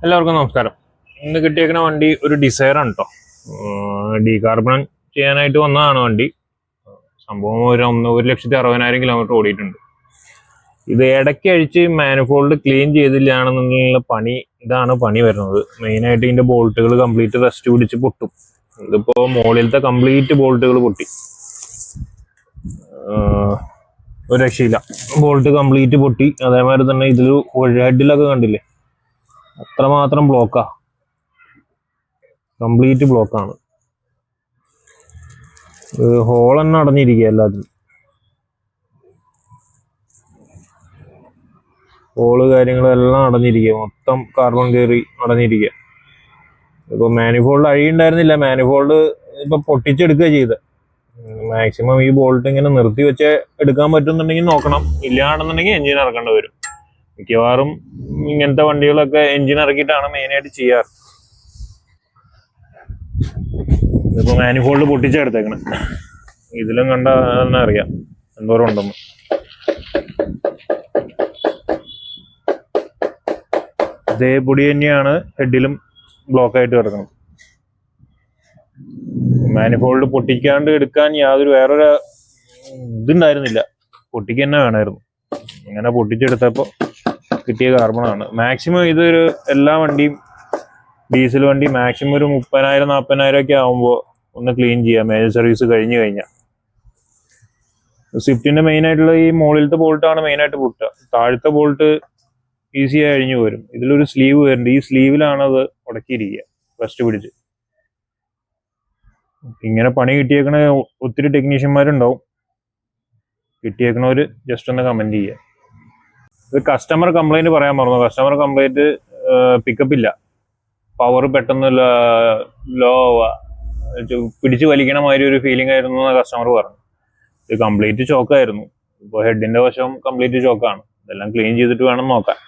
എല്ലാവർക്കും നമസ്കാരം. ഇന്ന് കിട്ടിയേക്കുന്ന വണ്ടി ഒരു ഡിസയർ ആണ് കേട്ടോ. ഡീകാർബൺ ചെയ്യാനായിട്ട് വന്നതാണ് വണ്ടി. സംഭവം ഒരു 1,60,000 കിലോമീറ്റർ ഓടിയിട്ടുണ്ട്. ഇത് ഇടയ്ക്ക് അഴിച്ച് മാനിഫോൾഡ് ക്ലീൻ ചെയ്തില്ലാണെന്നുള്ള പണി, ഇതാണ് പണി വരുന്നത്. മെയിനായിട്ട് ഇതിന്റെ ബോൾട്ടുകൾ കംപ്ലീറ്റ് റസ്റ്റ് പിടിച്ച് പൊട്ടും. ഇതിപ്പോ മുകളിലത്തെ കംപ്ലീറ്റ് ബോൾട്ടുകൾ പൊട്ടി, ഒരു രക്ഷയില്ല. ബോൾട്ട് കംപ്ലീറ്റ് പൊട്ടി. അതേമാതിരി തന്നെ ഇതിൽ ഹെഡിലൊക്കെ കണ്ടില്ലേ, അത്രമാത്രം ബ്ലോക്കാ, കംപ്ലീറ്റ് ബ്ലോക്കാണ്. ഹോൾ തന്നെ അടഞ്ഞിരിക്കുക, എല്ലാത്തിനും ഹോള് കാര്യങ്ങളെല്ലാം അടഞ്ഞിരിക്കുക, മൊത്തം കാർബൺ കയറി അടഞ്ഞിരിക്കുക. ഇപ്പൊ മാനിഫോൾഡ് അഴിയുണ്ടായിരുന്നില്ല, മാനിഫോൾഡ് ഇപ്പൊ പൊട്ടിച്ചെടുക്കുക ചെയ്ത്. മാക്സിമം ഈ ബോൾട്ട് ഇങ്ങനെ നിർത്തി വെച്ച് എടുക്കാൻ പറ്റുന്നുണ്ടെങ്കിൽ നോക്കണം, ഇല്ലാണെന്നുണ്ടെങ്കിൽ എഞ്ചിൻ ഇറക്കേണ്ടി വരും. മിക്കവാറും ഇങ്ങനത്തെ വണ്ടികളൊക്കെ എഞ്ചിൻ ഇറക്കിയിട്ടാണ് മെയിനായിട്ട് ചെയ്യാറ്. ഇതിപ്പോ മാനിഫോൾഡ് പൊട്ടിച്ചെടുത്തേക്കണം. ഇതിലും കണ്ട തന്നെ അറിയാം എന്തോരം ഉണ്ടെന്ന്. ഇതേ പൊടി തന്നെയാണ് ഹെഡിലും ബ്ലോക്കായിട്ട് കിടക്കുന്നത്. മാനിഫോൾഡ് പൊട്ടിക്കാണ്ട് എടുക്കാൻ യാതൊരു വേറൊരു ഇതുണ്ടായിരുന്നില്ല, പൊട്ടിക്ക് തന്നെ വേണമായിരുന്നു. ഇങ്ങനെ പൊട്ടിച്ചെടുത്തപ്പോൾ കിട്ടിയ കാർബണാണ്. മാക്സിമം ഇതൊരു എല്ലാ വണ്ടിയും, ഡീസൽ വണ്ടി മാക്സിമം ഒരു 30,000-40,000 ഒക്കെ ആകുമ്പോൾ ഒന്ന് ക്ലീൻ ചെയ്യാം, മേജർ സർവീസ് കഴിഞ്ഞു കഴിഞ്ഞാൽ. സ്വിഫ്റ്റിന്റെ മെയിൻ ആയിട്ടുള്ള ഈ മുകളിലത്തെ ബോൾട്ടാണ് മെയിനായിട്ട് പൊട്ടുക. താഴത്തെ ബോൾട്ട് ഈസിയായി അഴിഞ്ഞു വരും. ഇതിലൊരു സ്ലീവ് വരുന്നുണ്ട്, ഈ സ്ലീവിലാണ് അത് ഉടക്കിയിരിക്കുക ഫസ്റ്റ് പിടിച്ച്. ഇങ്ങനെ പണി കിട്ടിയേക്കണ ഒത്തിരി ടെക്നീഷ്യന്മാരുണ്ടാവും. കിട്ടിയേക്കണവര് ജസ്റ്റ് ഒന്ന് കമന്റ് ചെയ്യുക. ഇത് കസ്റ്റമർ കംപ്ലൈന്റ് പറയാൻ പറഞ്ഞു. കസ്റ്റമർ കംപ്ലൈന്റ് പിക്കപ്പ് ഇല്ല, പവർ പെട്ടെന്ന് ലോ പിടിച്ചു വലിക്കണ മാതിരി ഒരു ഫീലിംഗ് ആയിരുന്നു എന്ന് കസ്റ്റമർ പറഞ്ഞു. ഇത് കംപ്ലീറ്റ് ചോക്കായിരുന്നു. ഇപ്പോൾ ഹെഡിന്റെ വശം കംപ്ലീറ്റ് ചോക്കാണ്. ഇതെല്ലാം ക്ലീൻ ചെയ്തിട്ട് വേണം നോക്കാൻ.